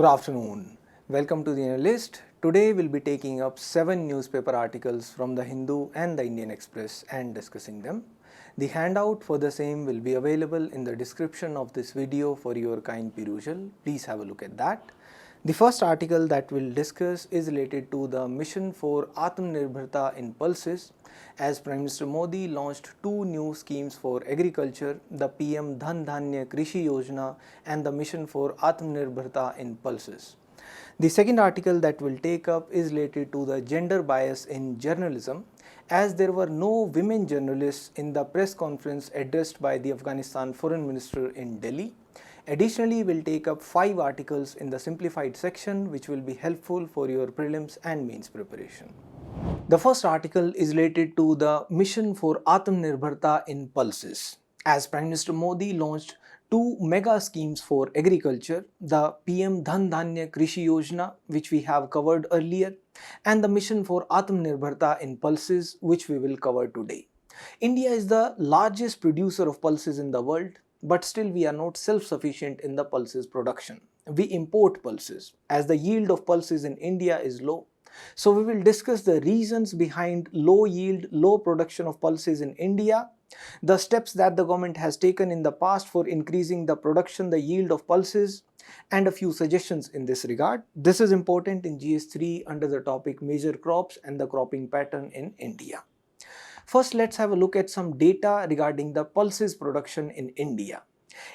Good afternoon. Welcome to the Analyst. Today we'll be taking up 7 newspaper articles from the Hindu and the Indian Express and discussing them. The handout for the same will be available in the description of this video for your kind perusal. Please have a look at that. The first article that we'll discuss is related to the mission for Atmanirbharta in pulses, as Prime Minister Modi launched 2 new schemes for agriculture, the PM Dhan Dhanya Krishi Yojana and the mission for Atmanirbharta in pulses. The second article that we'll take up is related to the gender bias in journalism, as there were no women journalists in the press conference addressed by the Afghanistan Foreign Minister in Delhi. Additionally, we'll take up 5 articles in the simplified section which will be helpful for your prelims and mains preparation. The first article is related to the mission for Atmanirbharta in pulses, as Prime Minister Modi launched 2 mega schemes for agriculture, the PM Dhan Dhanya Krishi Yojana, which we have covered earlier, and the mission for Atmanirbharta in pulses, which we will cover today. India is the largest producer of pulses in the world, but still we are not self-sufficient in the pulses production. We import pulses, as the yield of pulses in India is low. So we will discuss the reasons behind low yield, low production of pulses in India, the steps that the government has taken in the past for increasing the production, the yield of pulses, and a few suggestions in this regard. This is important in GS3 under the topic Major Crops and the Cropping Pattern in India. First, let's have a look at some data regarding the pulses production in India.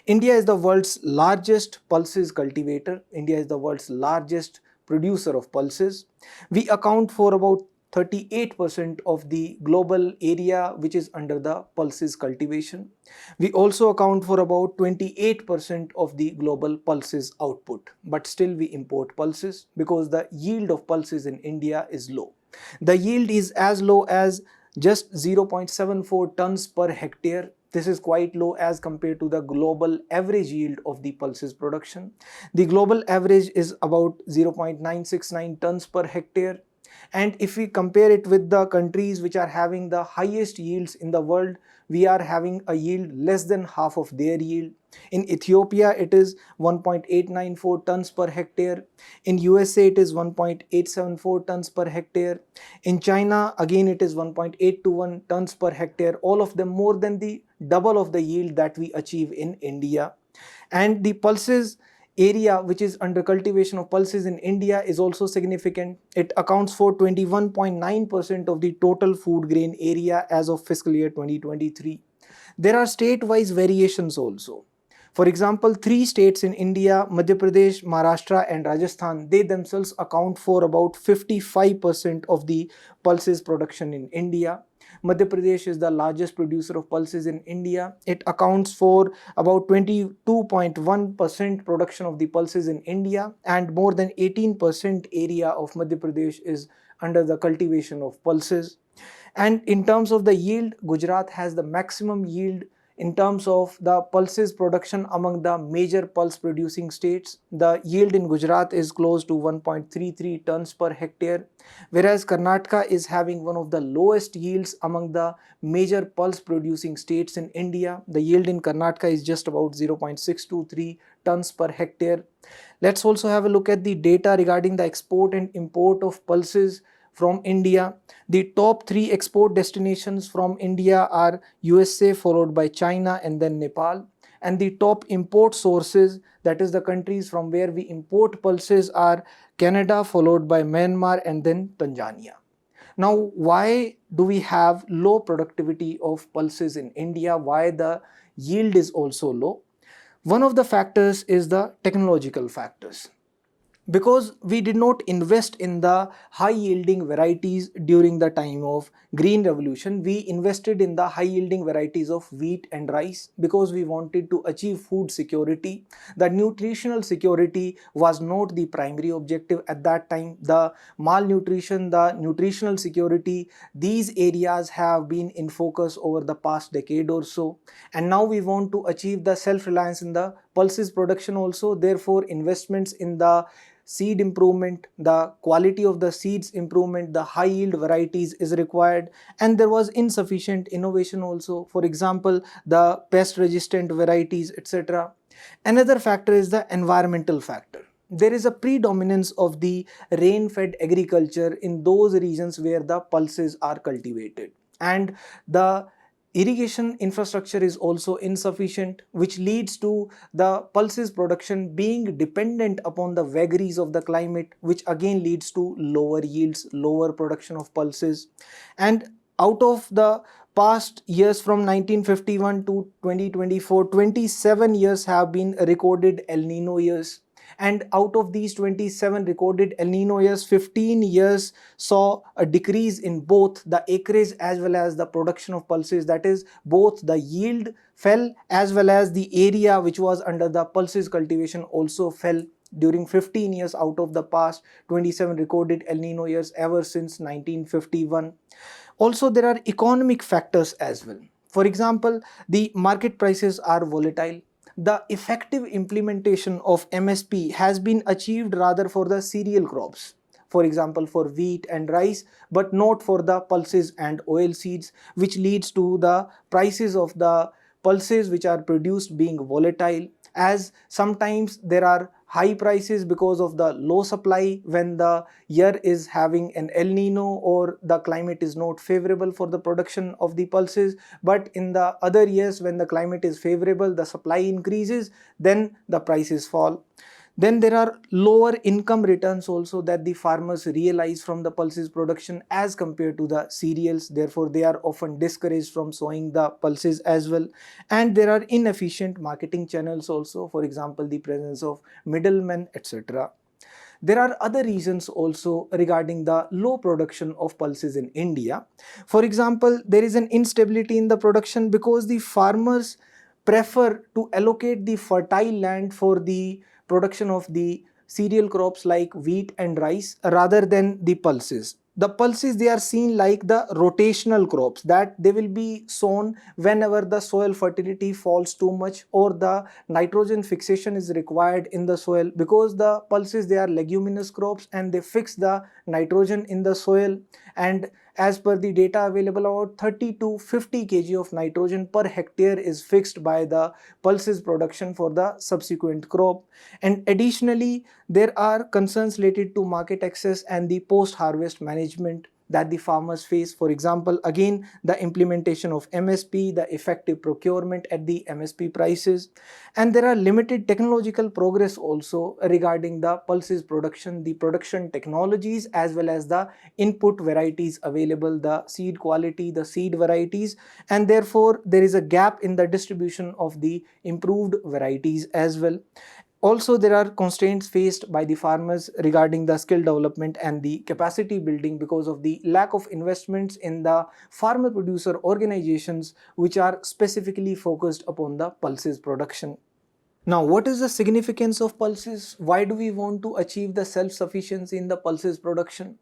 India is the world's largest pulses cultivator. India is the world's largest producer of pulses. We account for about 38% of the global area which is under the pulses cultivation. We also account for about 28% of the global pulses output. But still we import pulses because the yield of pulses in India is low. The yield is as low as just 0.74 tons per hectare. This is quite low as compared to the global average yield of the pulses production. The global average is about 0.969 tons per hectare. And if we compare it with the countries which are having the highest yields in the world, we are having a yield less than half of their yield. In Ethiopia, it is 1.894 tons per hectare. In USA, it is 1.874 tons per hectare. In China, again, it is 1.821 tons per hectare. All of them more than the double of the yield that we achieve in India. And the pulses area which is under cultivation of pulses in India is also significant. It accounts for 21.9% of the total food grain area as of fiscal year 2023. There are state-wise variations also. For example, 3 states in India, Madhya Pradesh, Maharashtra and Rajasthan, they themselves account for about 55% of the pulses production in India. Madhya Pradesh is the largest producer of pulses in India. It accounts for about 22.1% production of the pulses in India, and more than 18% area of Madhya Pradesh is under the cultivation of pulses. And in terms of the yield, Gujarat has the maximum yield in terms of the pulses production among the major pulse producing states. The yield in Gujarat is close to 1.33 tons per hectare, whereas Karnataka is having one of the lowest yields among the major pulse producing states in India. The yield in Karnataka is just about 0.623 tons per hectare. Let's also have a look at the data regarding the export and import of pulses from India. The top 3 export destinations from India are USA, followed by China and then Nepal. And the top import sources, that is the countries from where we import pulses, are Canada, followed by Myanmar and then Tanzania. Now, why do we have low productivity of pulses in India? Why the yield is also low? One of the factors is the technological factors. Because we did not invest in the high yielding varieties during the time of Green Revolution, we invested in the high yielding varieties of wheat and rice because we wanted to achieve food security. The nutritional security was not the primary objective at that time. The malnutrition, the nutritional security, these areas have been in focus over the past decade or so. And now we want to achieve the self-reliance in the pulses production also. Therefore, investments in the seed improvement, the quality of the seeds improvement, the high yield varieties is required, and there was insufficient innovation also. For example, the pest resistant varieties, etc. Another factor is the environmental factor. there is a predominance of the rain-fed agriculture in those regions where the pulses are cultivated, and the irrigation infrastructure is also insufficient, which leads to the pulses production being dependent upon the vagaries of the climate, which again leads to lower yields, lower production of pulses. And out of the past years from 1951 to 2024, 27 years have been recorded El Nino years, and out of these 27 recorded El Nino years, 15 years saw a decrease in both the acreage as well as the production of pulses. That is, both the yield fell as well as the area which was under the pulses cultivation also fell during 15 years out of the past 27 recorded El Nino years ever since 1951. Also, there are economic factors as well. For example, the market prices are volatile. The effective implementation of MSP has been achieved rather for the cereal crops, for example for wheat and rice, but not for the pulses and oil seeds, which leads to the prices of the pulses which are produced being volatile, as sometimes there are high prices because of the low supply when the year is having an El Nino or the climate is not favorable for the production of the pulses, but in the other years when the climate is favorable, the supply increases, then the prices fall. Then there are lower income returns also that the farmers realize from the pulses production as compared to the cereals. Therefore, they are often discouraged from sowing the pulses as well. And there are inefficient marketing channels also, for example, the presence of middlemen, etc. There are other reasons also regarding the low production of pulses in India. For example, there is an instability in the production because the farmers prefer to allocate the fertile land for the production of the cereal crops like wheat and rice rather than the pulses. The pulses, they are seen like the rotational crops that they will be sown whenever the soil fertility falls too much or the nitrogen fixation is required in the soil, because the pulses, they are leguminous crops and they fix the nitrogen in the soil. And as per the data available, about 30 to 50 kg of nitrogen per hectare is fixed by the pulses production for the subsequent crop. And additionally, there are concerns related to market access and the post-harvest management that the farmers face. For example, again, the implementation of MSP, the effective procurement at the MSP prices, and there are limited technological progress also regarding the pulses production, the production technologies as well as the input varieties available, the seed quality, the seed varieties, and therefore there is a gap in the distribution of the improved varieties as well. Also, there are constraints faced by the farmers regarding the skill development and the capacity building because of the lack of investments in the farmer producer organizations which are specifically focused upon the pulses production. Now, what is the significance of pulses? Why do we want to achieve the self-sufficiency in the pulses production?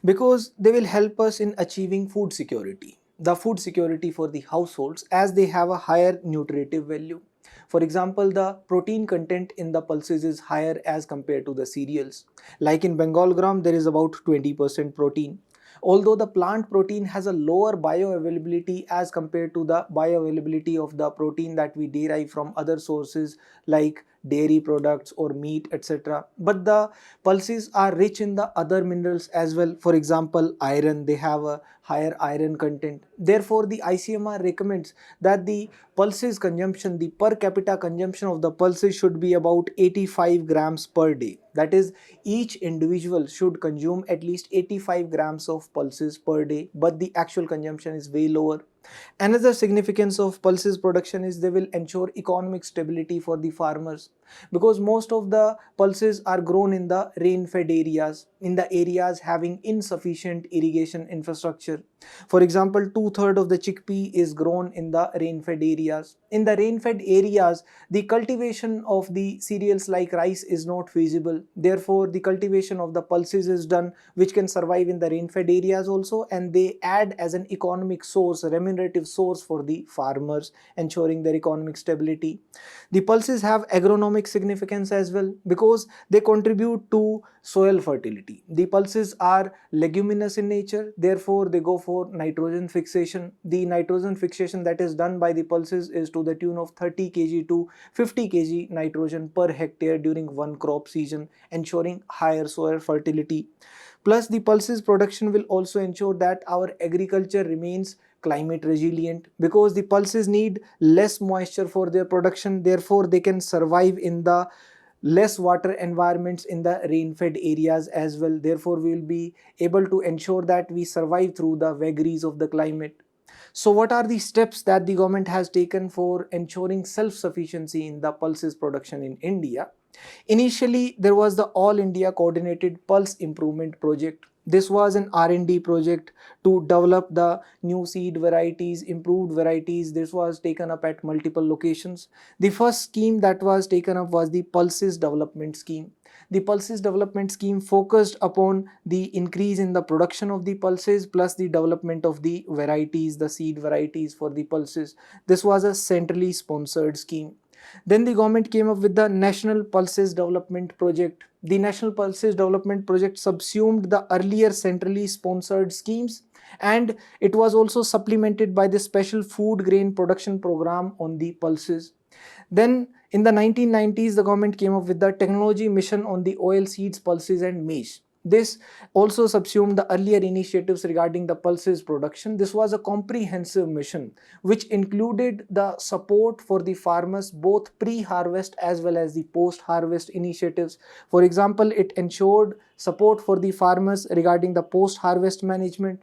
Because they will help us in achieving food security. The food security for the households, as they have a higher nutritive value. For example, the protein content in the pulses is higher as compared to the cereals. Like in Bengal gram, there is about 20% protein. Although the plant protein has a lower bioavailability as compared to the bioavailability of the protein that we derive from other sources like dairy products or meat, etc. But the pulses are rich in the other minerals as well. For example, iron, they have a higher iron content. Therefore, the ICMR recommends that the pulses consumption, the per capita consumption of the pulses should be about 85 grams per day. That is, each individual should consume at least 85 grams of pulses per day, but the actual consumption is way lower. Another significance of pulses production is they will ensure economic stability for the farmers, because most of the pulses are grown in the rain-fed areas, in the areas having insufficient irrigation infrastructure. For example, 2/3 of the chickpea is grown in the rain-fed areas. In the rain-fed areas, the cultivation of the cereals like rice is not feasible. Therefore, the cultivation of the pulses is done, which can survive in the rain-fed areas also, and they add as an economic source, remunerative source for the farmers, ensuring their economic stability. The pulses have agronomic significance as well because they contribute to soil fertility. fertility. The pulses are leguminous in nature, therefore they go for nitrogen fixation. The nitrogen fixation that is done by the pulses is to the tune of 30 kg to 50 kg nitrogen per hectare during one crop season, ensuring higher soil fertility. Plus, the pulses production will also ensure that our agriculture remains climate resilient, because the pulses need less moisture for their production, therefore they can survive in the less water environments in the rain fed areas as well. Therefore we will be able to ensure that we survive through the vagaries of the climate. So what are the steps that the government has taken for ensuring self sufficiency in the pulses production in India? Initially, there was the All India Coordinated Pulse Improvement Project. This was an R&D project to develop the new seed varieties, improved varieties. This was taken up at multiple locations. The first scheme that was taken up was the Pulses Development Scheme. The Pulses Development Scheme focused upon the increase in the production of the pulses plus the development of the varieties, the seed varieties for the pulses. This was a centrally sponsored scheme. Then the government came up with the National Pulses Development Project. The National Pulses Development Project subsumed the earlier centrally sponsored schemes, and it was also supplemented by the Special Food Grain Production Program on the pulses. Then in the 1990s, the government came up with the Technology Mission on the oil seeds, pulses and maize. This also subsumed the earlier initiatives regarding the pulses production. This was a comprehensive mission which included the support for the farmers both pre-harvest as well as the post-harvest initiatives. For example, it ensured support for the farmers regarding the post-harvest management,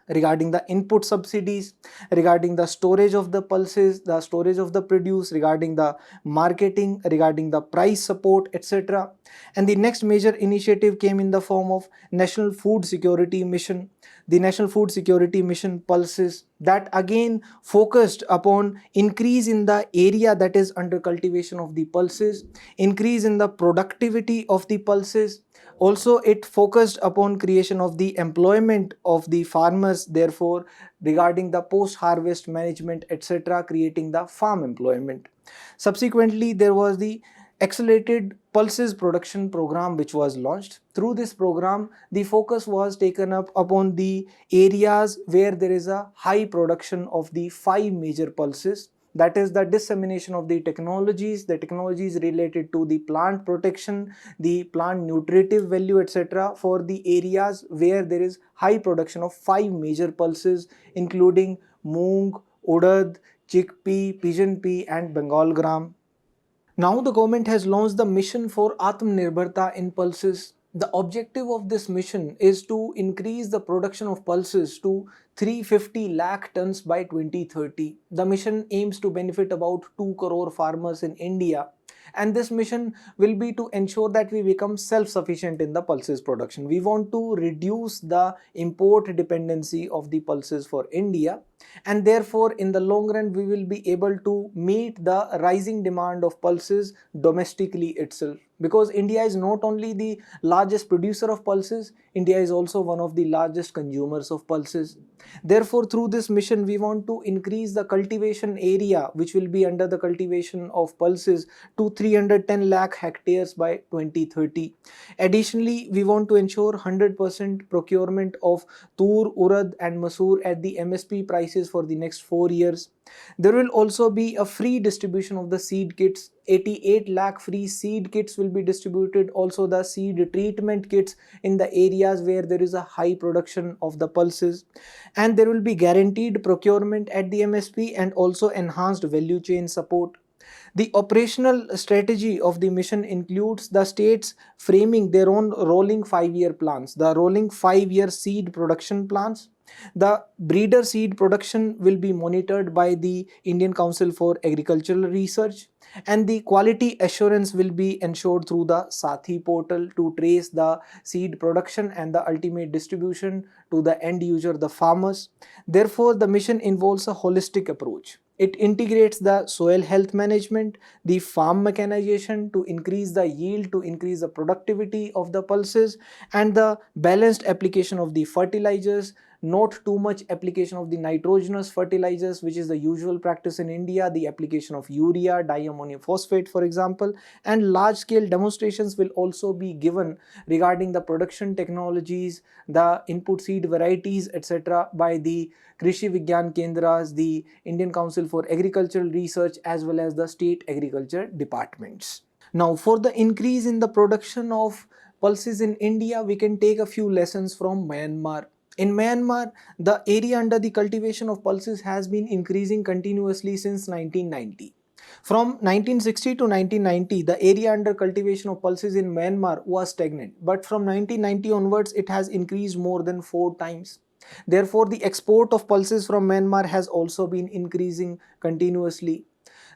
regarding the input subsidies, regarding the storage of the pulses, the storage of the produce, regarding the marketing, regarding the price support, etc. And the next major initiative came in the form of National Food Security Mission. The National Food Security Mission pulses, that again focused upon increase in the area that is under cultivation of the pulses, increase in the productivity of the pulses. Also, it focused upon creation of the employment of the farmers, therefore regarding the post-harvest management, etc., creating the farm employment. Subsequently, there was the Accelerated Pulses Production Program which was launched. Through this program, the focus was taken up upon the areas where there is a high production of the 5 major pulses, that is the dissemination of the technologies related to the plant protection, the plant nutritive value, etc., for the areas where there is high production of 5 major pulses including moong, urad, chickpea, pigeon pea and Bengal gram. Now the government has launched the mission for Atmanirbharta in pulses. The objective of this mission is to increase the production of pulses to 350 lakh tons by 2030. The mission aims to benefit about 2 crore farmers in India, and this mission will be to ensure that we become self-sufficient in the pulses production. We want to reduce the import dependency of the pulses for India, and therefore in the long run we will be able to meet the rising demand of pulses domestically itself, because India is not only the largest producer of pulses, India is also one of the largest consumers of pulses. Therefore, through this mission we want to increase the cultivation area which will be under the cultivation of pulses to 310 lakh hectares by 2030. Additionally, we want to ensure 100% procurement of tur, urad and masoor at the MSP prices for the next 4 years. There will also be a free distribution of the seed kits. 88 lakh free seed kits will be distributed. Also the seed treatment kits in the areas where there is a high production of the pulses. And there will be guaranteed procurement at the MSP and also enhanced value chain support. The operational strategy of the mission includes the states framing their own rolling 5-year plans, the rolling 5-year seed production plans. The breeder seed production will be monitored by the Indian Council for Agricultural Research, and the quality assurance will be ensured through the Sathi portal to trace the seed production and the ultimate distribution to the end user, the farmers. Therefore, the mission involves a holistic approach. It integrates the soil health management, the farm mechanization to increase the yield, to increase the productivity of the pulses, and the balanced application of the fertilizers, not too much application of the nitrogenous fertilizers, which is the usual practice in India, the application of urea, diammonium phosphate, for example, and large scale demonstrations will also be given regarding the production technologies, the input seed varieties, etc. by the Krishi Vigyan Kendras, the Indian Council for Agricultural Research, as well as the state agriculture departments. Now, for the increase in the production of pulses in India, we can take a few lessons from Myanmar. In Myanmar, the area under the cultivation of pulses has been increasing continuously since 1990. From 1960 to 1990, the area under cultivation of pulses in Myanmar was stagnant, but from 1990 onwards, it has increased more than 4 times. Therefore, the export of pulses from Myanmar has also been increasing continuously.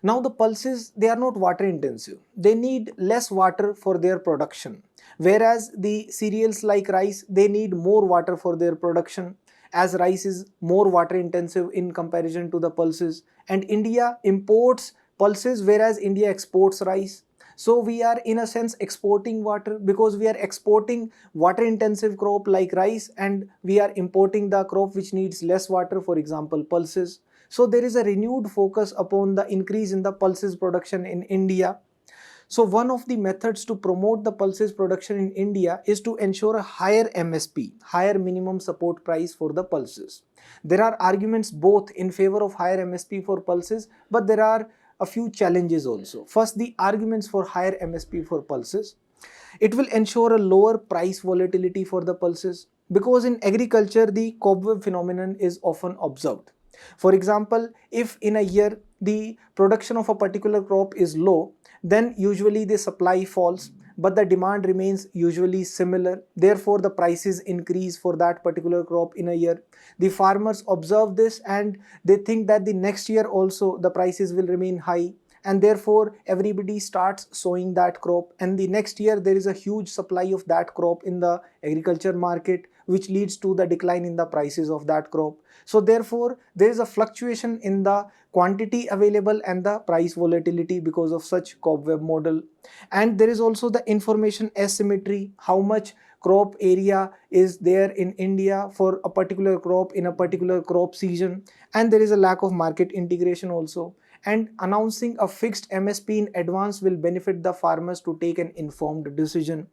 Now the pulses, they are not water intensive. They need less water for their production. Whereas the cereals like rice, they need more water for their production, as rice is more water intensive in comparison to the pulses. And India imports pulses whereas India exports rice. So we are in a sense exporting water because we are exporting water intensive crop like rice, and we are importing the crop which needs less water, for example pulses. So there is a renewed focus upon the increase in the pulses production in India. So one of the methods to promote the pulses production in India is to ensure a higher MSP, higher minimum support price for the pulses. There are arguments both in favor of higher MSP for pulses, but there are a few challenges also. First, the arguments for higher MSP for pulses. It will ensure a lower price volatility for the pulses because in agriculture the cobweb phenomenon is often observed. For example, if in a year the production of a particular crop is low, then usually the supply falls, but the demand remains usually similar. Therefore, the prices increase for that particular crop in a year. The farmers observe this and they think that the next year also the prices will remain high, and therefore everybody starts sowing that crop, and the next year there is a huge supply of that crop in the agriculture market, which leads to the decline in the prices of that crop. So therefore there is a fluctuation in the quantity available and the price volatility because of such cobweb model. And there is also the information asymmetry, how much crop area is there in India for a particular crop in a particular crop season, and there is a lack of market integration also. And announcing a fixed MSP in advance will benefit the farmers to take an informed decision.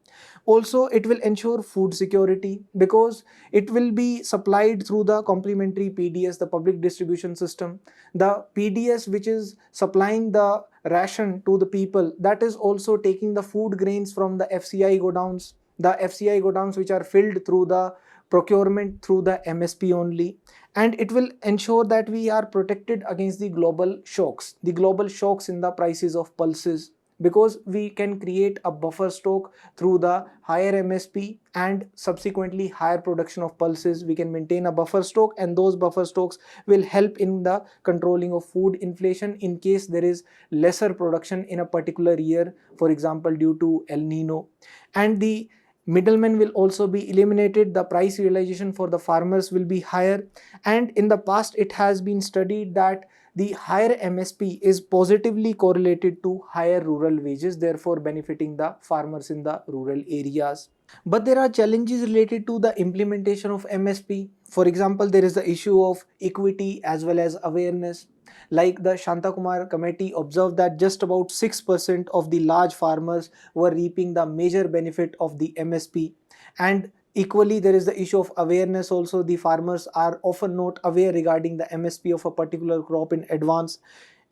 Also, it will ensure food security because it will be supplied through the complementary PDS, the public distribution system. The PDS which is supplying the ration to the people, that is also taking the food grains from the FCI godowns. The FCI godowns which are filled through the procurement through the MSP only. And it will ensure that we are protected against the global shocks in the prices of pulses, because we can create a buffer stock through the higher MSP and subsequently higher production of pulses. We can maintain a buffer stock, and those buffer stocks will help in the controlling of food inflation in case there is lesser production in a particular year, for example due to El Nino. And the middlemen will also be eliminated, the price realization for the farmers will be higher. And in the past it has been studied that the higher MSP is positively correlated to higher rural wages, therefore benefiting the farmers in the rural areas. But there are challenges related to the implementation of MSP. For example, there is the issue of equity as well as awareness. Like the Shantakumar committee observed that just about 6% of the large farmers were reaping the major benefit of the MSP. And equally, there is the issue of awareness also. The farmers are often not aware regarding the MSP of a particular crop in advance.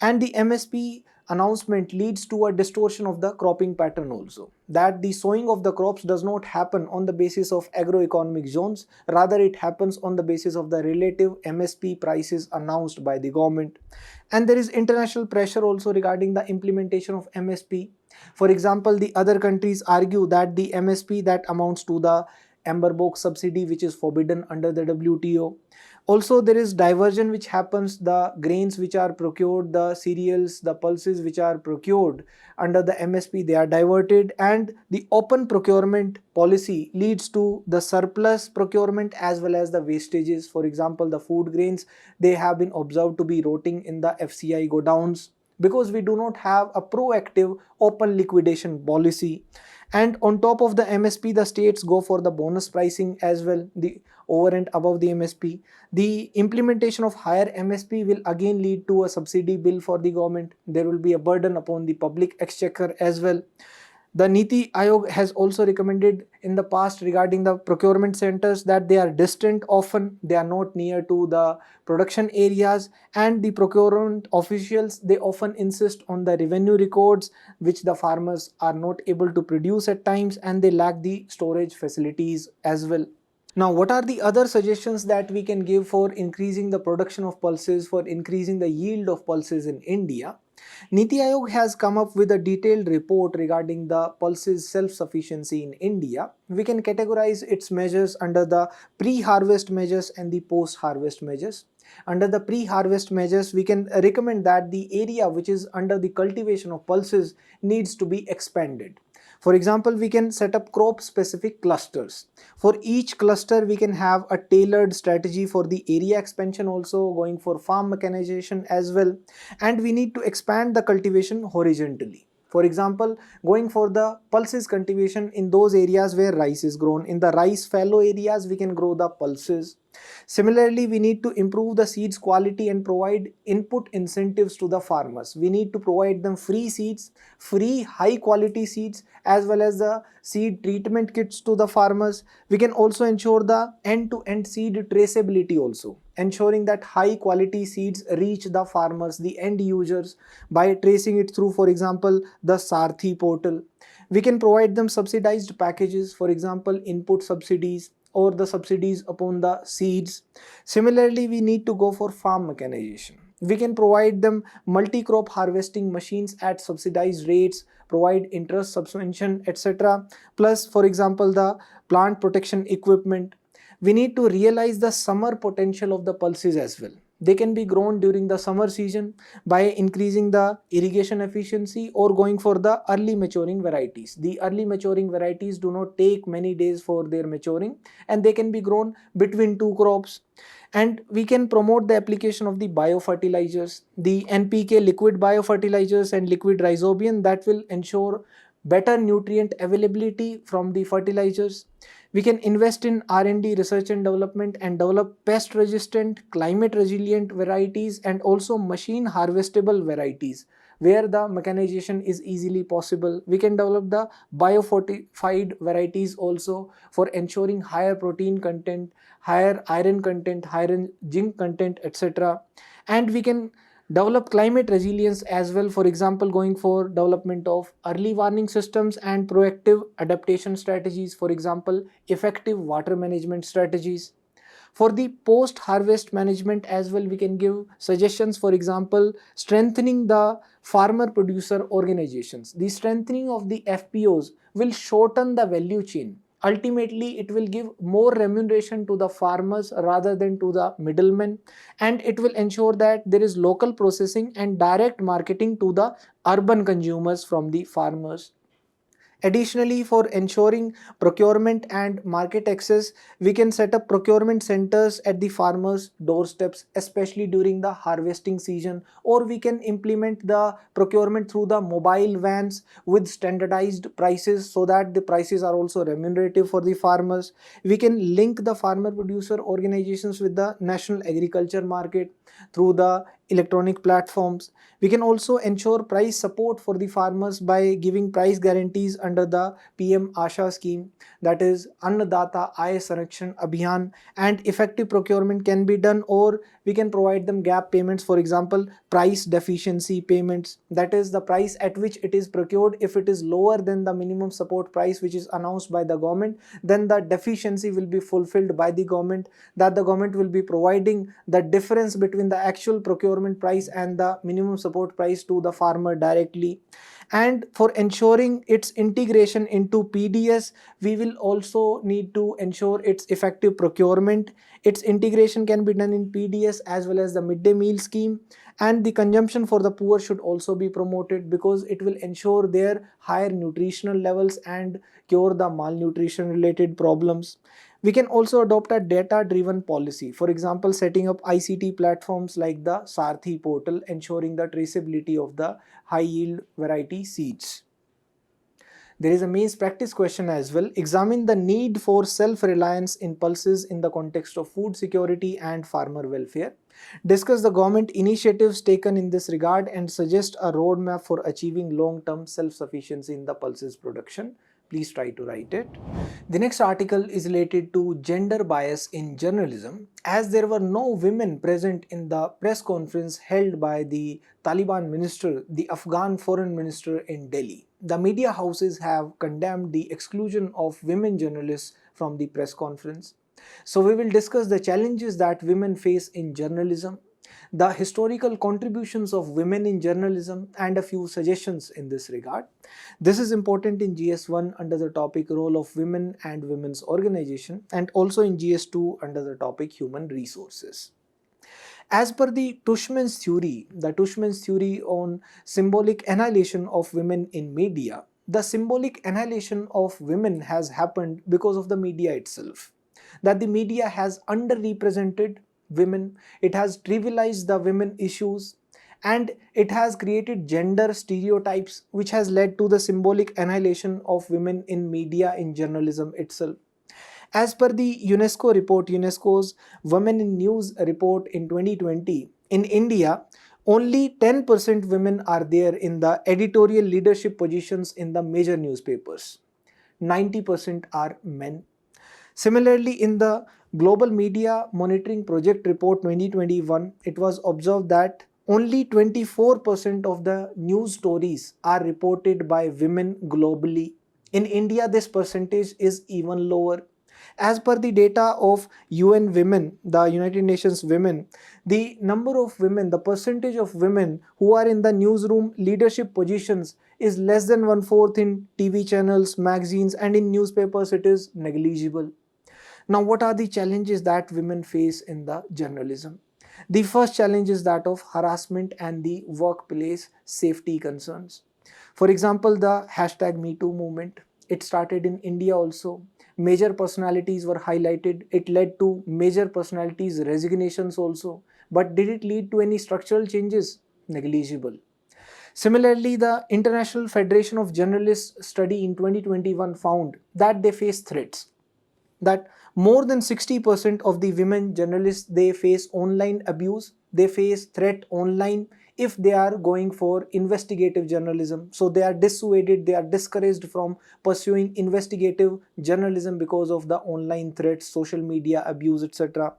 And the MSP announcement leads to a distortion of the cropping pattern also, that the sowing of the crops does not happen on the basis of agroeconomic zones, rather it happens on the basis of the relative MSP prices announced by the government. And there is international pressure also regarding the implementation of MSP. For example, the other countries argue that the MSP that amounts to the amber box subsidy, which is forbidden under the WTO. Also, there is diversion which happens, the grains which are procured, the cereals, the pulses which are procured under the MSP, they are diverted, and the open procurement policy leads to the surplus procurement as well as the wastages. For example, the food grains, they have been observed to be rotting in the FCI godowns because we do not have a proactive open liquidation policy. And on top of the MSP, the states go for the bonus pricing as well, the over and above the MSP. The implementation of higher MSP will again lead to a subsidy bill for the government. There will be a burden upon the public exchequer as well. The Niti Aayog has also recommended in the past regarding the procurement centers that they are distant often, they are not near to the production areas, and the procurement officials, they often insist on the revenue records which the farmers are not able to produce at times, and they lack the storage facilities as well. Now, what are the other suggestions that we can give for increasing the production of pulses, for increasing the yield of pulses in India? Niti Aayog has come up with a detailed report regarding the pulses self-sufficiency in India. We can categorize its measures under the pre-harvest measures and the post-harvest measures. Under the pre-harvest measures, we can recommend that the area which is under the cultivation of pulses needs to be expanded. For example, we can set up crop specific clusters. For each cluster, we can have a tailored strategy for the area expansion, also going for farm mechanization as well. And we need to expand the cultivation horizontally. For example, going for the pulses cultivation in those areas where rice is grown. In the rice fallow areas, we can grow the pulses. Similarly, we need to improve the seeds quality and provide input incentives to the farmers. We need to provide them free seeds, free high quality seeds, as well as the seed treatment kits to the farmers. We can also ensure the end-to-end seed traceability also, ensuring that high quality seeds reach the farmers, the end users, by tracing it through, for example, the Sarthi portal. We can provide them subsidized packages, for example, input subsidies or the subsidies upon the seeds. Similarly, we need to go for farm mechanization. We can provide them multi-crop harvesting machines at subsidized rates, provide interest subvention, etc. Plus, for example, the plant protection equipment. We need to realize the summer potential of the pulses as well. They can be grown during the summer season by increasing the irrigation efficiency or going for the early maturing varieties. The early maturing varieties do not take many days for their maturing, and they can be grown between two crops. And we can promote the application of the biofertilizers, the NPK liquid biofertilizers and liquid rhizobium, that will ensure better nutrient availability from the fertilizers. We can invest in R&D, research and development, and develop pest resistant, climate resilient varieties and also machine harvestable varieties where the mechanization is easily possible. We can develop the biofortified varieties also for ensuring higher protein content, higher iron content, higher zinc content, etc. And we can develop climate resilience as well, for example, going for development of early warning systems and proactive adaptation strategies, for example, effective water management strategies. For the post-harvest management as well, we can give suggestions, for example, strengthening the farmer-producer organizations. The strengthening of the FPOs will shorten the value chain. Ultimately, it will give more remuneration to the farmers rather than to the middlemen, and it will ensure that there is local processing and direct marketing to the urban consumers from the farmers. Additionally, for ensuring procurement and market access, we can set up procurement centers at the farmers' doorsteps, especially during the harvesting season, or we can implement the procurement through the mobile vans with standardized prices so that the prices are also remunerative for the farmers. We can link the farmer producer organizations with the national agriculture market through the electronic platforms. We can also ensure price support for the farmers by giving price guarantees under the PM Asha scheme, that is Annadata Aay Sarakshan Abhiyan, and effective procurement can be done, or we can provide them gap payments, for example, price deficiency payments, that is the price at which it is procured. If it is lower than the minimum support price which is announced by the government, then the deficiency will be fulfilled by the government, that the government will be providing the difference between the actual procurement price and the minimum support price to the farmer directly. And for ensuring its integration into PDS, we will also need to ensure its effective procurement. Its integration can be done in PDS as well as the midday meal scheme, and the consumption for the poor should also be promoted because it will ensure their higher nutritional levels and cure the malnutrition related problems. We can also adopt a data-driven policy, for example, setting up ICT platforms like the Sarthi portal, ensuring the traceability of the high-yield variety seeds. There is a mains practice question as well. Examine the need for self-reliance in pulses in the context of food security and farmer welfare. Discuss the government initiatives taken in this regard and suggest a roadmap for achieving long-term self-sufficiency in the pulses production. Please try to write it. The next article is related to gender bias in journalism. As there were no women present in the press conference held by the Taliban minister, the Afghan foreign minister in Delhi, the media houses have condemned the exclusion of women journalists from the press conference. So we will discuss the challenges that women face in journalism, the historical contributions of women in journalism, and a few suggestions in this regard. This is important in GS1 under the topic role of women and women's organization, and also in GS2 under the topic human resources. As per the Tushman's theory on symbolic annihilation of women in media, the symbolic annihilation of women has happened because of the media itself. That the media has underrepresented women, it has trivialized the women issues, and it has created gender stereotypes which has led to the symbolic annihilation of women in media in journalism itself. As per the UNESCO report, UNESCO's Women in News report in 2020, in India, only 10% women are there in the editorial leadership positions in the major newspapers. 90% are men. Similarly, in the Global Media Monitoring Project Report 2021, it was observed that only 24% of the news stories are reported by women globally. In India, this percentage is even lower. As per the data of UN Women, the United Nations Women, the number of women, the percentage of women who are in the newsroom leadership positions is less than 1/4 in TV channels, magazines, and in newspapers it is negligible. Now, what are the challenges that women face in the journalism? The first challenge is that of harassment and the workplace safety concerns. For example, the hashtag #MeToo movement, it started in India also. Major personalities were highlighted. It led to major personalities' resignations also. But did it lead to any structural changes? Negligible. Similarly, the International Federation of Journalists study in 2021 found that they face threats. That more than 60% of the women journalists, they face online abuse, they face threat online if they are going for investigative journalism. So they are dissuaded, they are discouraged from pursuing investigative journalism because of the online threats, social media abuse, etc.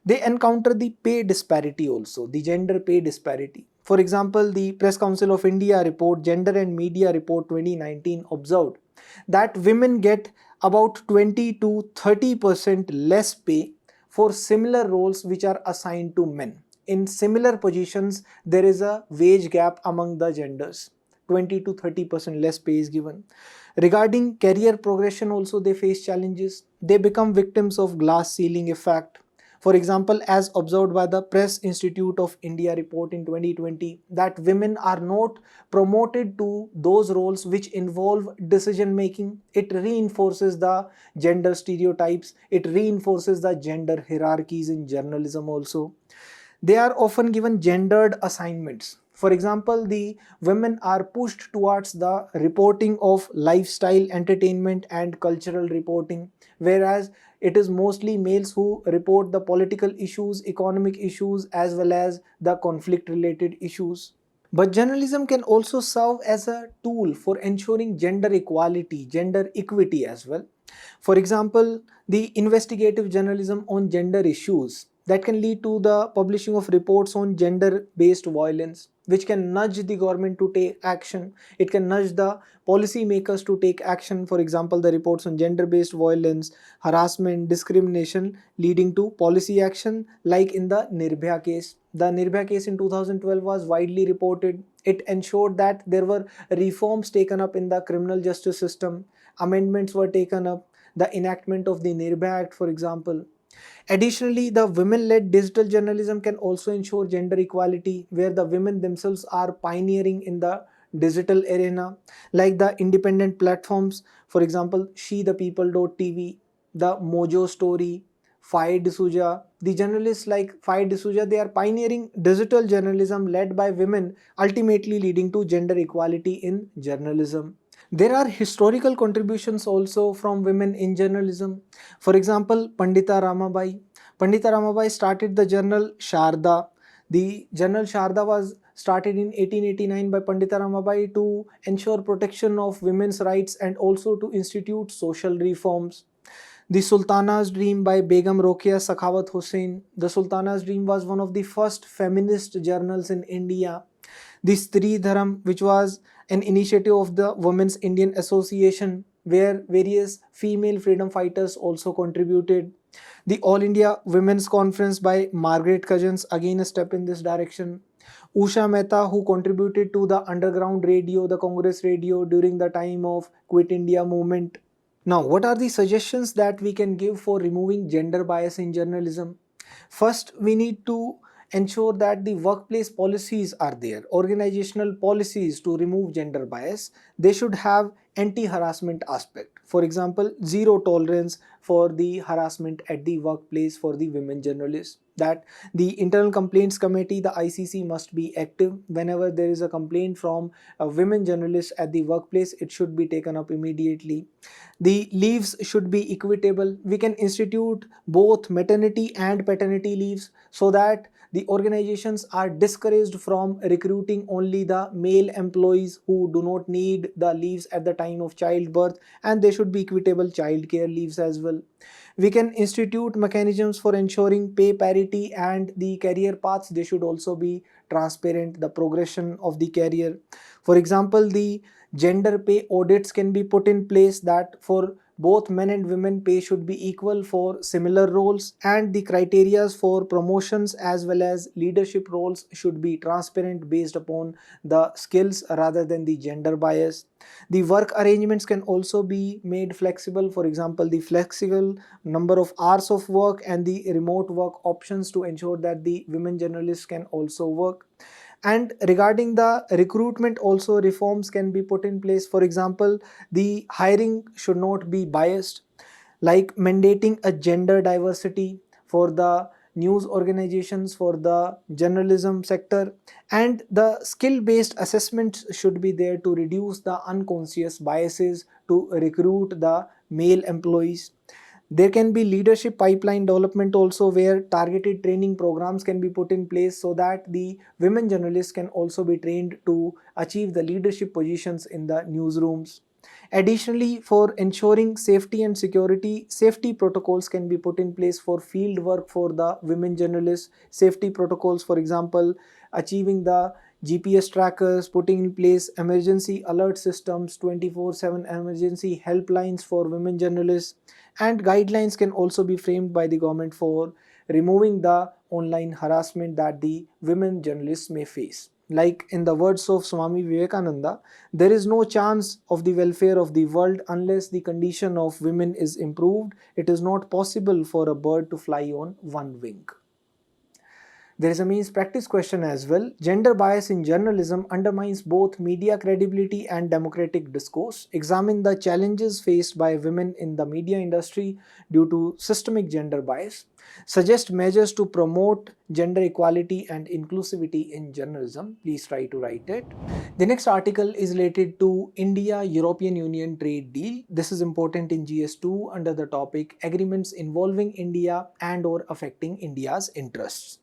They encounter the pay disparity also, the gender pay disparity. For example, the Press Council of India report, Gender and Media Report 2019 observed that women get about 20 to 30% less pay for similar roles which are assigned to men. In similar positions, there is a wage gap among the genders. 20 to 30% less pay is given. Regarding career progression also, they face challenges. They become victims of glass ceiling effect. For example, as observed by the Press Institute of India report in 2020, that women are not promoted to those roles which involve decision making. It reinforces the gender stereotypes, it reinforces the gender hierarchies in journalism also. They are often given gendered assignments. For example, the women are pushed towards the reporting of lifestyle, entertainment, and cultural reporting, whereas it is mostly males who report the political issues, economic issues, as well as the conflict related issues. But journalism can also serve as a tool for ensuring gender equality, gender equity as well. For example, the investigative journalism on gender issues that can lead to the publishing of reports on gender-based violence, which can nudge the government to take action. It can nudge the policy makers to take action. For example, the reports on gender-based violence, harassment, discrimination, leading to policy action, like in the Nirbhaya case. The Nirbhaya case in 2012 was widely reported. It ensured that there were reforms taken up in the criminal justice system. Amendments were taken up. The enactment of the Nirbhaya Act, for example. Additionally, the women-led digital journalism can also ensure gender equality, where the women themselves are pioneering in the digital arena, like the independent platforms, for example, SheThePeople.tv, the Mojo Story, Fai D'Souza. The journalists like Fai D'Souza, they are pioneering digital journalism led by women, ultimately leading to gender equality in journalism. There are historical contributions also from women in journalism. For example, Pandita Ramabai. Pandita Ramabai started the journal Sharda. The journal Sharda was started in 1889 by Pandita Ramabai to ensure protection of women's rights and also to institute social reforms. The Sultana's Dream by Begum Rokeya Sakhawat Hussain. The Sultana's Dream was one of the first feminist journals in India. The Stri Dharam, which was an initiative of the Women's Indian Association, where various female freedom fighters also contributed. The All India Women's Conference by Margaret Cousins, again a step in this direction. Usha Mehta, who contributed to the underground radio, the Congress radio, during the time of Quit India movement. Now, what are the suggestions that we can give for removing gender bias in journalism? First, we need to ensure that the workplace policies are there, organizational policies to remove gender bias. They should have anti-harassment aspect. For example, zero tolerance for the harassment at the workplace for the women journalists. That the internal complaints committee, the ICC, must be active. Whenever there is a complaint from a women journalist at the workplace, it should be taken up immediately. The leaves should be equitable. We can institute both maternity and paternity leaves so that the organizations are discouraged from recruiting only the male employees who do not need the leaves at the time of childbirth, and they should be equitable child care leaves as well. We can institute mechanisms for ensuring pay parity and the career paths. They should also be transparent, the progression of the career. For example, the gender pay audits can be put in place, that for both men and women pay should be equal for similar roles, and the criterias for promotions as well as leadership roles should be transparent based upon the skills rather than the gender bias. The work arrangements can also be made flexible. For example, the flexible number of hours of work and the remote work options to ensure that the women journalists can also work. And regarding the recruitment also, reforms can be put in place. For example, the hiring should not be biased, like mandating a gender diversity for the news organizations, for the journalism sector, and the skill based assessments should be there to reduce the unconscious biases to recruit the male employees. There can be leadership pipeline development also, where targeted training programs can be put in place so that the women journalists can also be trained to achieve the leadership positions in the newsrooms. Additionally, for ensuring safety and security, safety protocols can be put in place for field work for the women journalists. Safety protocols, for example, achieving the GPS trackers, putting in place emergency alert systems, 24/7 emergency helplines for women journalists, and guidelines can also be framed by the government for removing the online harassment that the women journalists may face. Like in the words of Swami Vivekananda, there is no chance of the welfare of the world unless the condition of women is improved. It is not possible for a bird to fly on one wing. There is a means practice question as well. Gender bias in journalism undermines both media credibility and democratic discourse. Examine the challenges faced by women in the media industry due to systemic gender bias. Suggest measures to promote gender equality and inclusivity in journalism. Please try to write it. The next article is related to India European Union trade deal. This is important in GS2 under the topic agreements involving India and or affecting India's interests.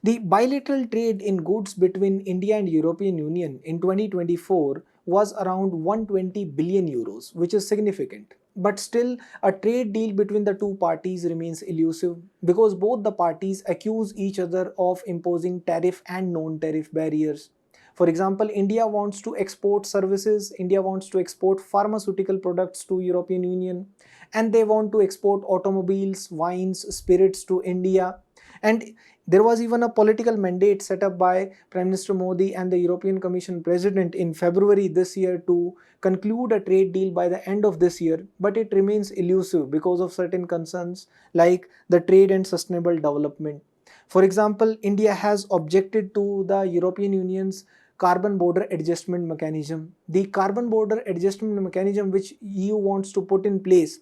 The bilateral trade in goods between India and European Union in 2024 was around 120 billion euros, which is significant. But still, a trade deal between the two parties remains elusive because both the parties accuse each other of imposing tariff and non-tariff barriers. For example, India wants to export services, India wants to export pharmaceutical products to European Union, and they want to export automobiles, wines, spirits to India. And there was even a political mandate set up by Prime Minister Modi and the European Commission President in February this year to conclude a trade deal by the end of this year, but it remains elusive because of certain concerns like the trade and sustainable development. For example, India has objected to the European Union's carbon border adjustment mechanism. The carbon border adjustment mechanism which EU wants to put in place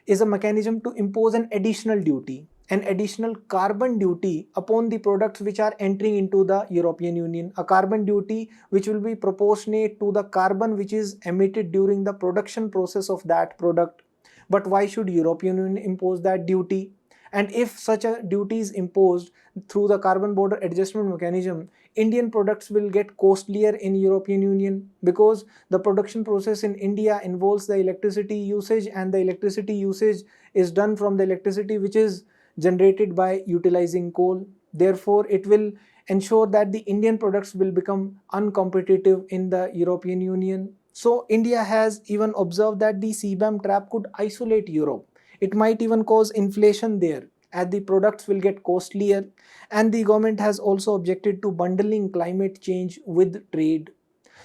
is a mechanism to impose an additional duty, an additional carbon duty upon the products which are entering into the European Union, a carbon duty which will be proportionate to the carbon which is emitted during the production process of that product. But why should European Union impose that duty? And if such a duty is imposed through the carbon border adjustment mechanism, Indian products will get costlier in European Union, because the production process in India involves the electricity usage, and the electricity usage is done from the electricity which is generated by utilizing coal. Therefore, it will ensure that the Indian products will become uncompetitive in the European Union. So India has even observed that the CBAM trap could isolate Europe. It might even cause inflation there, as the products will get costlier, and the government has also objected to bundling climate change with trade.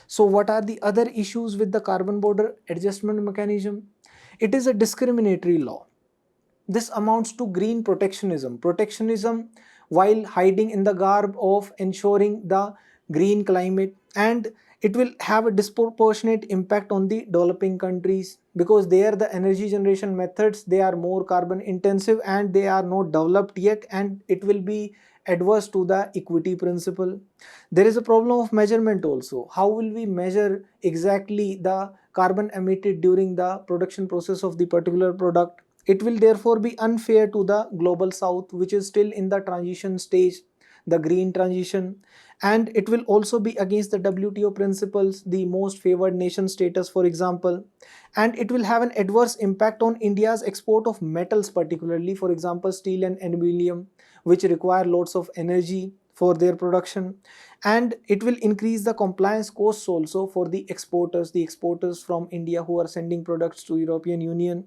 So what are the other issues with the carbon border adjustment mechanism? It is a discriminatory law. This amounts to green protectionism. Protectionism while hiding in the garb of ensuring the green climate, and it will have a disproportionate impact on the developing countries, because there the energy generation methods, they are more carbon intensive and they are not developed yet, and it will be adverse to the equity principle. There is a problem of measurement also. How will we measure exactly the carbon emitted during the production process of the particular product? It will therefore be unfair to the global south, which is still in the transition stage, the green transition, and it will also be against the WTO principles, the most favored nation status, for example, and it will have an adverse impact on India's export of metals, particularly, for example, steel and aluminum, which require lots of energy for their production, and it will increase the compliance costs also for the exporters from India who are sending products to European Union.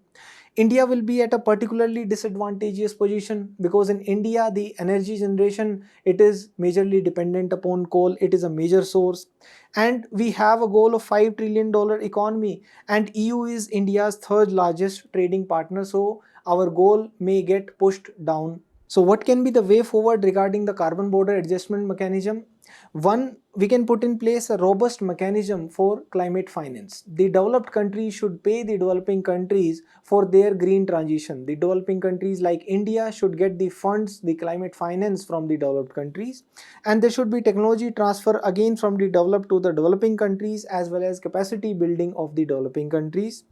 India will be at a particularly disadvantageous position, because in India the energy generation, it is majorly dependent upon coal. It is a major source, and we have a goal of $5 trillion economy, and EU is India's third largest trading partner, so our goal may get pushed down. So what can be the way forward regarding the carbon border adjustment mechanism? One, we can put in place a robust mechanism for climate finance. The developed countries should pay the developing countries for their green transition. The developing countries like India should get the funds, the climate finance from the developed countries, and there should be technology transfer again from the developed to the developing countries, as well as capacity building of the developing countries.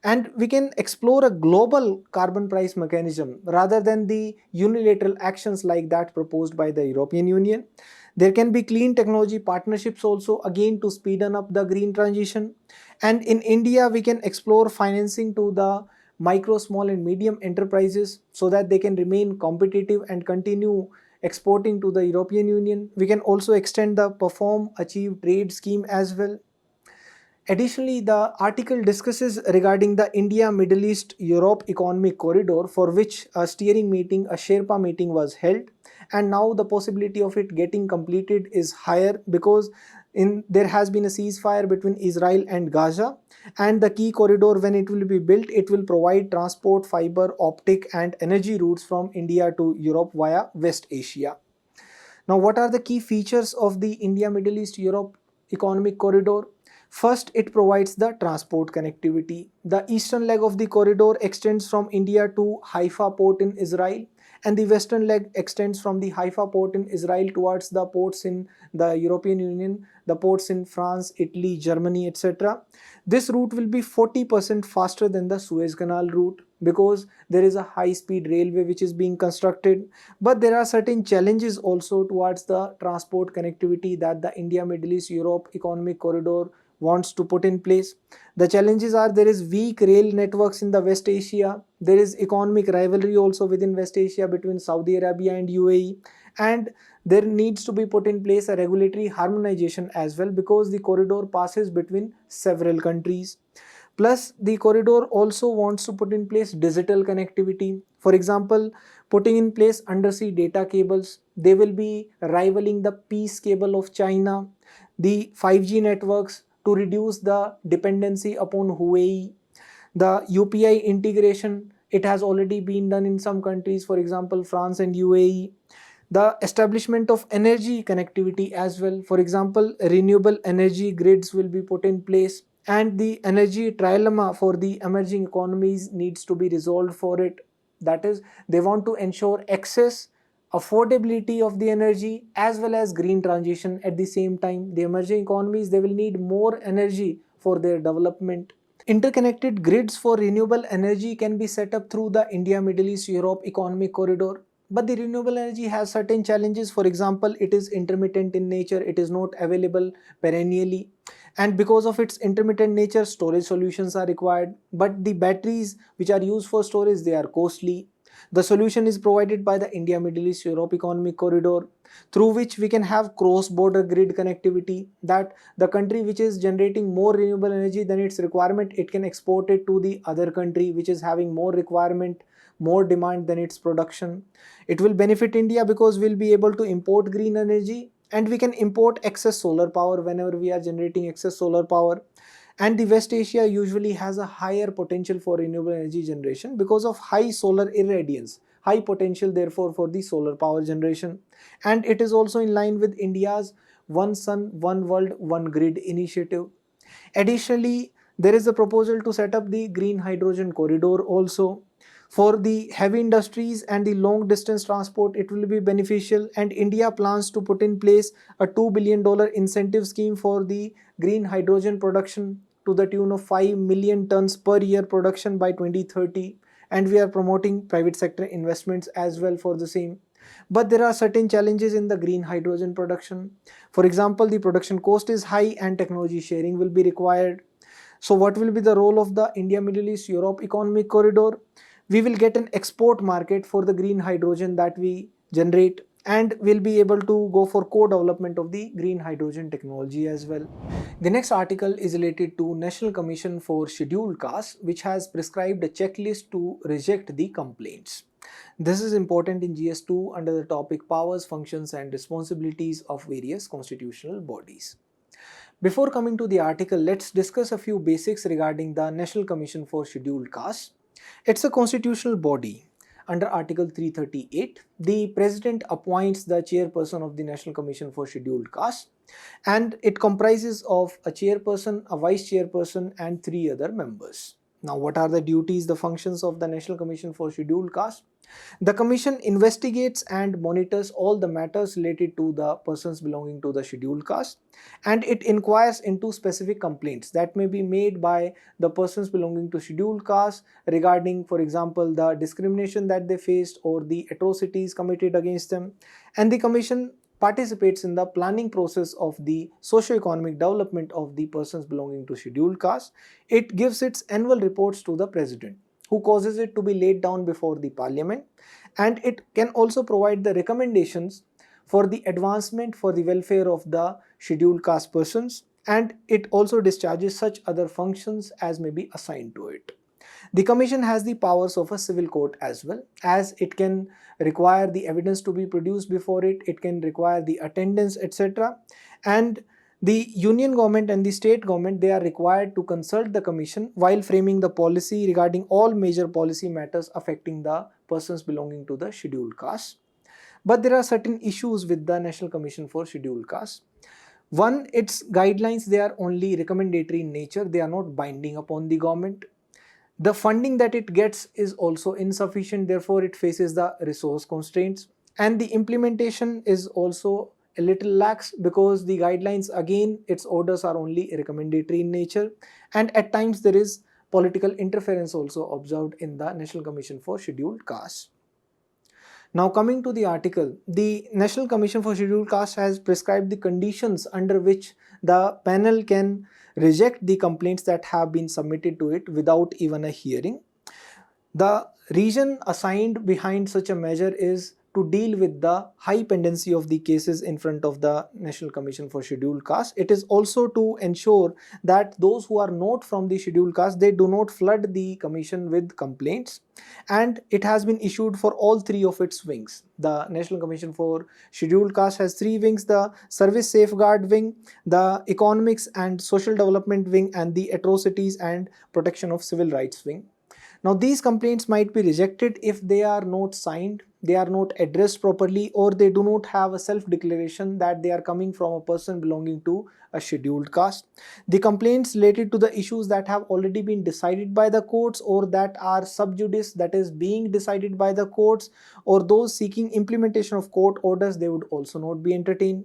And we can explore a global carbon price mechanism rather than the unilateral actions like that proposed by the European Union. There can be clean technology partnerships also, again to speeden up the green transition. And in India, we can explore financing to the micro, small and medium enterprises so that they can remain competitive and continue exporting to the European Union. We can also extend the perform, achieve, trade scheme as well. Additionally, the article discusses regarding the India, Middle East, Europe economic corridor, for which a steering meeting, a Sherpa meeting was held, and now the possibility of it getting completed is higher, because there has been a ceasefire between Israel and Gaza, and the key corridor, when it will be built, it will provide transport, fiber, optic and energy routes from India to Europe via West Asia. Now, what are the key features of the India, Middle East, Europe economic corridor? First, it provides the transport connectivity. The eastern leg of the corridor extends from India to Haifa port in Israel, and the western leg extends from the Haifa port in Israel towards the ports in the European Union, the ports in France, Italy, Germany, etc. This route will be 40% faster than the Suez Canal route, because there is a high-speed railway which is being constructed. But there are certain challenges also towards the transport connectivity that the India, Middle East, Europe economic corridor wants to put in place. The challenges are, there is weak rail networks in the West Asia, there is economic rivalry also within West Asia between Saudi Arabia and UAE, and there needs to be put in place a regulatory harmonization as well, because the corridor passes between several countries. Plus, the corridor also wants to put in place digital connectivity. For example, putting in place undersea data cables. They will be rivaling the peace cable of China, the 5G networks to reduce the dependency upon Huawei. The UPI integration, it has already been done in some countries, for example, France and UAE. The establishment of energy connectivity as well. For example, renewable energy grids will be put in place, and the energy trilemma for the emerging economies needs to be resolved for it. That is, they want to ensure access, affordability of the energy as well as green transition at the same time. The emerging economies, they will need more energy for their development. Interconnected grids for renewable energy can be set up through the India, Middle East, Europe economic corridor. But the renewable energy has certain challenges. For example, it is intermittent in nature, it is not available perennially. And because of its intermittent nature, storage solutions are required. But the batteries which are used for storage, they are costly. The solution is provided by the India, Middle East, Europe economic corridor, through which we can have cross-border grid connectivity, that the country which is generating more renewable energy than its requirement, it can export it to the other country which is having more requirement, more demand than its production. It will benefit India because we'll be able to import green energy, and we can import excess solar power whenever we are generating excess solar power. And the West Asia usually has a higher potential for renewable energy generation because of high solar irradiance, high potential therefore for the solar power generation. And it is also in line with India's One Sun, One World, One Grid initiative. Additionally, there is a proposal to set up the green hydrogen corridor also. For the heavy industries and the long distance transport, it will be beneficial, and India plans to put in place a $2 billion incentive scheme for the green hydrogen production to the tune of 5 million tons per year production by 2030, and we are promoting private sector investments as well for the same. But there are certain challenges in the green hydrogen production. For example, the production cost is high and technology sharing will be required. So what will be the role of the India, Middle East, Europe economic corridor? We will get an export market for the green hydrogen that we generate, and we'll be able to go for co-development of the green hydrogen technology as well. The next article is related to National Commission for Scheduled Castes, which has prescribed a checklist to reject the complaints. This is important in GS2 under the topic Powers, Functions and Responsibilities of Various Constitutional Bodies. Before coming to the article, let's discuss a few basics regarding the National Commission for Scheduled Castes. It's a constitutional body. Under Article 338, the President appoints the chairperson of the National Commission for Scheduled Castes, and it comprises of a chairperson, a vice chairperson and 3 other members. Now, what are the duties, the functions of the National Commission for Scheduled Castes? The Commission investigates and monitors all the matters related to the persons belonging to the scheduled caste, and it inquires into specific complaints that may be made by the persons belonging to scheduled caste regarding, for example, the discrimination that they faced or the atrocities committed against them. And the Commission participates in the planning process of the socio-economic development of the persons belonging to scheduled caste. It gives its annual reports to the President, who causes it to be laid down before the Parliament, and it can also provide the recommendations for the advancement for the welfare of the scheduled caste persons, and it also discharges such other functions as may be assigned to it. The Commission has the powers of a civil court as well, as it can require the evidence to be produced before it, it can require the attendance, etc. And the union government and the state government, they are required to consult the Commission while framing the policy regarding all major policy matters affecting the persons belonging to the scheduled caste. But there are certain issues with the National Commission for Scheduled Caste. One, its guidelines, they are only recommendatory in nature, they are not binding upon the government. The funding that it gets is also insufficient, therefore it faces the resource constraints, and the implementation is also a little lax because the guidelines, again, its orders are only recommendatory in nature, and at times there is political interference also observed in the National Commission for Scheduled Castes. Now, coming to the article, the National Commission for Scheduled Castes has prescribed the conditions under which the panel can reject the complaints that have been submitted to it without even a hearing. The reason assigned behind such a measure is to deal with the high pendency of the cases in front of the National Commission for Scheduled Caste. It is also to ensure that those who are not from the scheduled caste, they do not flood the Commission with complaints, and it has been issued for all 3 of its wings. The National Commission for Scheduled Caste has 3 wings: the Service Safeguard Wing, the Economics and Social Development Wing, and the Atrocities and Protection of Civil Rights Wing. Now, these complaints might be rejected if they are not signed they are not addressed properly, or they do not have a self-declaration that they are coming from a person belonging to a scheduled caste. The complaints related to the issues that have already been decided by the courts or that are sub judice, that is being decided by the courts, or those seeking implementation of court orders, they would also not be entertained.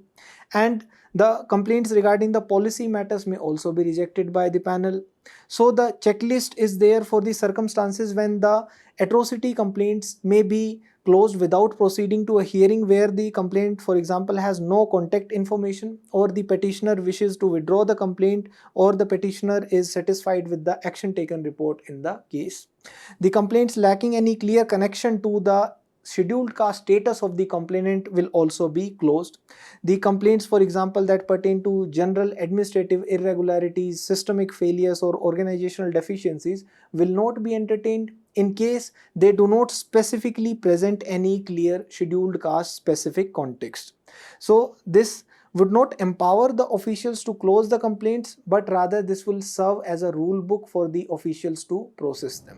And the complaints regarding the policy matters may also be rejected by the panel. So the checklist is there for the circumstances when the atrocity complaints may be closed without proceeding to a hearing, where the complaint, for example, has no contact information, or the petitioner wishes to withdraw the complaint, or the petitioner is satisfied with the action taken report in the case. The complaints lacking any clear connection to the scheduled caste status of the complainant will also be closed. The complaints, for example, that pertain to general administrative irregularities, systemic failures, or organizational deficiencies will not be entertained in case they do not specifically present any clear scheduled caste specific context. So this would not empower the officials to close the complaints, but rather this will serve as a rule book for the officials to process them.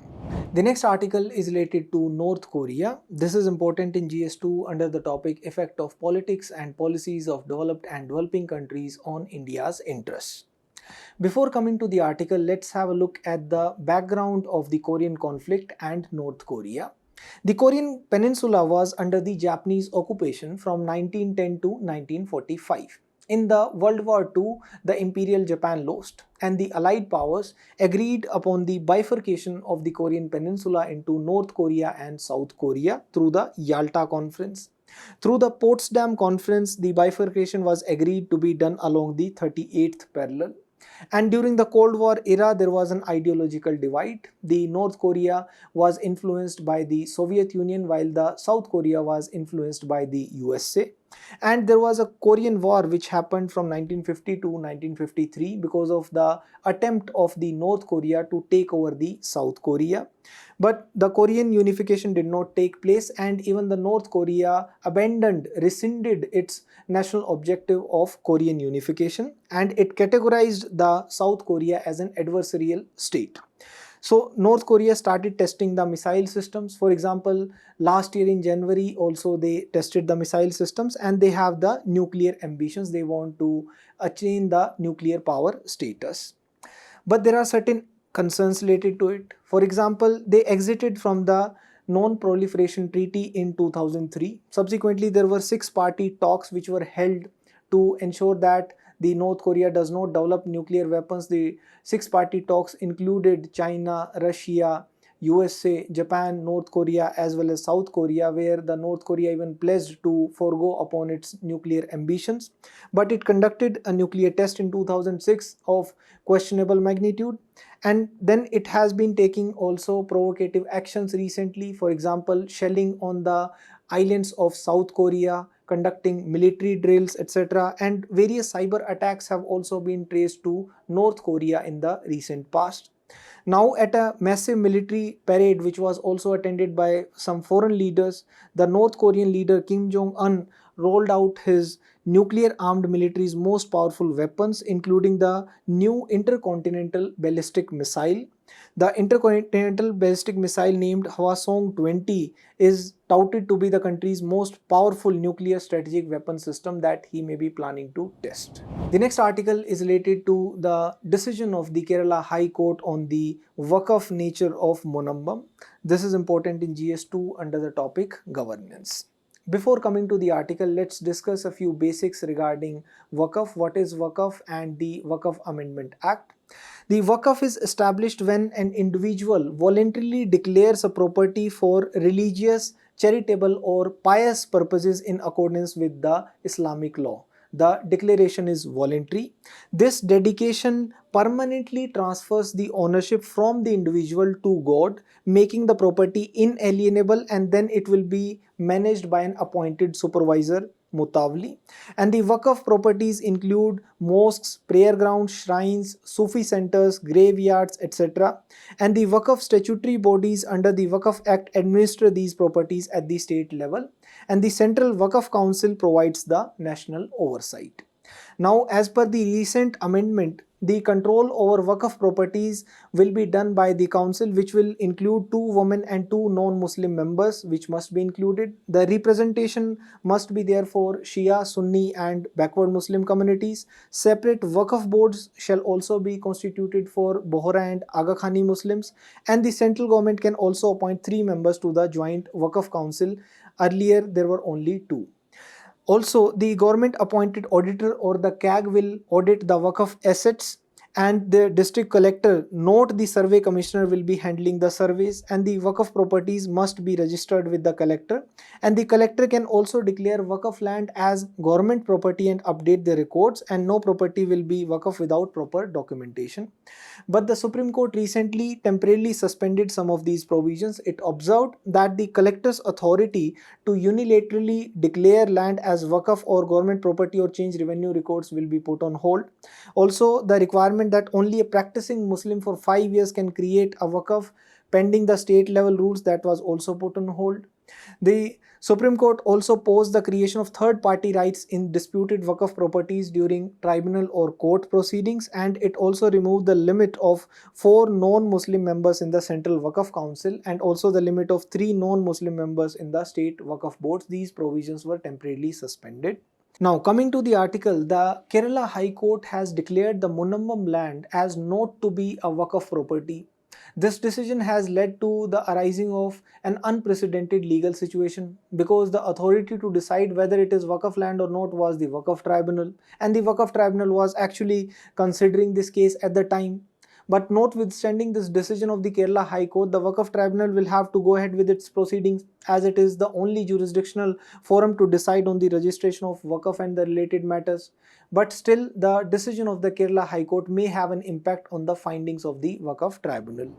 The next article is related to North Korea. This is important in GS2 under the topic Effect of Politics and Policies of Developed and Developing Countries on India's Interests. Before coming to the article, let's have a look at the background of the Korean conflict and North Korea. The Korean Peninsula was under the Japanese occupation from 1910 to 1945. In the World War II, the Imperial Japan lost, and the Allied powers agreed upon the bifurcation of the Korean Peninsula into North Korea and South Korea through the Yalta Conference. Through the Potsdam Conference, the bifurcation was agreed to be done along the 38th parallel. And during the Cold War era, there was an ideological divide. The North Korea was influenced by the Soviet Union, while the South Korea was influenced by the USA. And there was a Korean War which happened from 1950 to 1953 because of the attempt of the North Korea to take over the South Korea. But the Korean unification did not take place, and even the North Korea rescinded its national objective of Korean unification, and it categorized the South Korea as an adversarial state. So North Korea started testing the missile systems. For example, last year in January also they tested the missile systems, and they have the nuclear ambitions. They want to attain the nuclear power status. But there are certain concerns related to it. For example, they exited from the Non-Proliferation Treaty in 2003. Subsequently, there were 6-party talks which were held to ensure that the North Korea does not develop nuclear weapons. The 6-party talks included China, Russia, USA, Japan, North Korea as well as South Korea, where the North Korea even pledged to forego upon its nuclear ambitions. But it conducted a nuclear test in 2006 of questionable magnitude, and then it has been taking also provocative actions recently. For example, shelling on the islands of South Korea, conducting military drills, etc. And various cyber attacks have also been traced to North Korea in the recent past. Now, at a massive military parade which was also attended by some foreign leaders, the North Korean leader Kim Jong-un rolled out his nuclear armed military's most powerful weapons, including the new intercontinental ballistic missile. The intercontinental ballistic missile named Hwasong-20 is touted to be the country's most powerful nuclear strategic weapon system that he may be planning to test. The next article is related to the decision of the Kerala High Court on the Waqf nature of Monambam. This is important in GS2 under the topic governance. Before coming to the article, let's discuss a few basics regarding Waqf, what is Waqf, and the Waqf Amendment Act. The Waqf is established when an individual voluntarily declares a property for religious, charitable or pious purposes in accordance with the Islamic law. The declaration is voluntary. This dedication permanently transfers the ownership from the individual to God, making the property inalienable, and then it will be managed by an appointed supervisor, Mutawli. And the Waqf properties include mosques, prayer grounds, shrines, Sufi centers, graveyards, etc. And the Waqf statutory bodies under the Waqf Act administer these properties at the state level, and the Central Waqf Council provides the national oversight. Now, as per the recent amendment, the control over Waqf properties will be done by the council, which will include 2 women and 2 non-Muslim members, which must be included. The representation must be there for Shia, Sunni, and backward Muslim communities. Separate Waqf boards shall also be constituted for Bohra and Aga Khani Muslims, and the central government can also appoint 3 members to the Joint Waqf Council. Earlier, there were only 2. Also, the government appointed auditor or the CAG will audit the Waqf assets, and the district collector, note the survey commissioner, will be handling the surveys, and the Waqf properties must be registered with the collector, and the collector can also declare Waqf land as government property and update the records, and no property will be Waqf without proper documentation. But the Supreme Court recently temporarily suspended some of these provisions. It observed that the collector's authority to unilaterally declare land as Waqf or government property or change revenue records will be put on hold. Also, the requirement that only a practicing Muslim for 5 years can create a Waqf pending the state level rules, that was also put on hold. The Supreme Court also posed the creation of third party rights in disputed Waqf properties during tribunal or court proceedings, and it also removed the limit of 4 non-Muslim members in the Central Waqf Council and also the limit of 3 non-Muslim members in the state Waqf boards. These provisions were temporarily suspended. Now, coming to the article, the Kerala High Court has declared the Munammam land as not to be a Waqf property. This decision has led to the arising of an unprecedented legal situation, because the authority to decide whether it is Waqf land or not was the Waqf Tribunal, and the Waqf Tribunal was actually considering this case at the time. But notwithstanding this decision of the Kerala High Court, the Waqf Tribunal will have to go ahead with its proceedings, as it is the only jurisdictional forum to decide on the registration of Waqf and the related matters. But still, the decision of the Kerala High Court may have an impact on the findings of the Waqf Tribunal.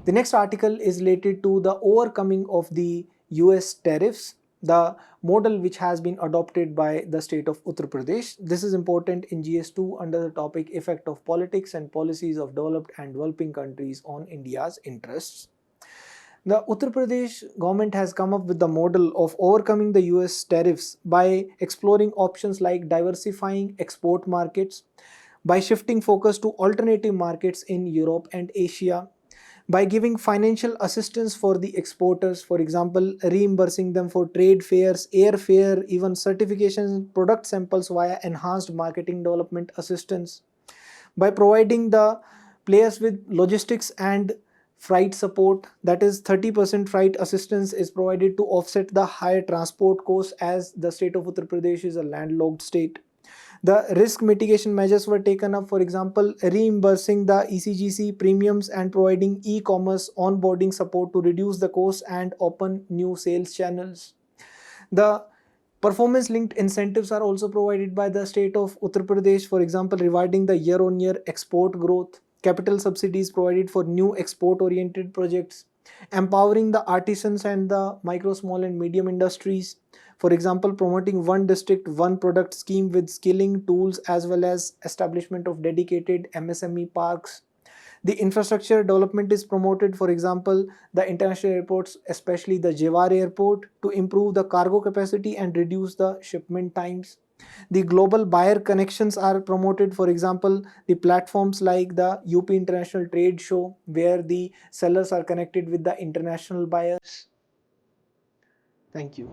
The next article is related to the overcoming of the US tariffs, the model which has been adopted by the state of Uttar Pradesh. This is important in GS2 under the topic Effect of Politics and Policies of Developed and Developing Countries on India's Interests. The Uttar Pradesh government has come up with the model of overcoming the US tariffs by exploring options like diversifying export markets, by shifting focus to alternative markets in Europe and Asia, by giving financial assistance for the exporters, for example, reimbursing them for trade fairs, airfare, even certifications, product samples via enhanced marketing development assistance, by providing the players with logistics and freight support, that is 30% freight assistance is provided to offset the higher transport costs, as the state of Uttar Pradesh is a landlocked state. The risk mitigation measures were taken up, for example, reimbursing the ECGC premiums and providing e-commerce onboarding support to reduce the cost and open new sales channels. The performance-linked incentives are also provided by the state of Uttar Pradesh, for example, rewarding the year-on-year export growth, capital subsidies provided for new export-oriented projects, empowering the artisans and the micro, small and medium industries. For example, promoting one district, one product scheme with skilling tools, as well as establishment of dedicated MSME parks. The infrastructure development is promoted, for example, the international airports, especially the Jewar airport, to improve the cargo capacity and reduce the shipment times. The global buyer connections are promoted, for example, the platforms like the UP International Trade Show, where the sellers are connected with the international buyers. Thank you.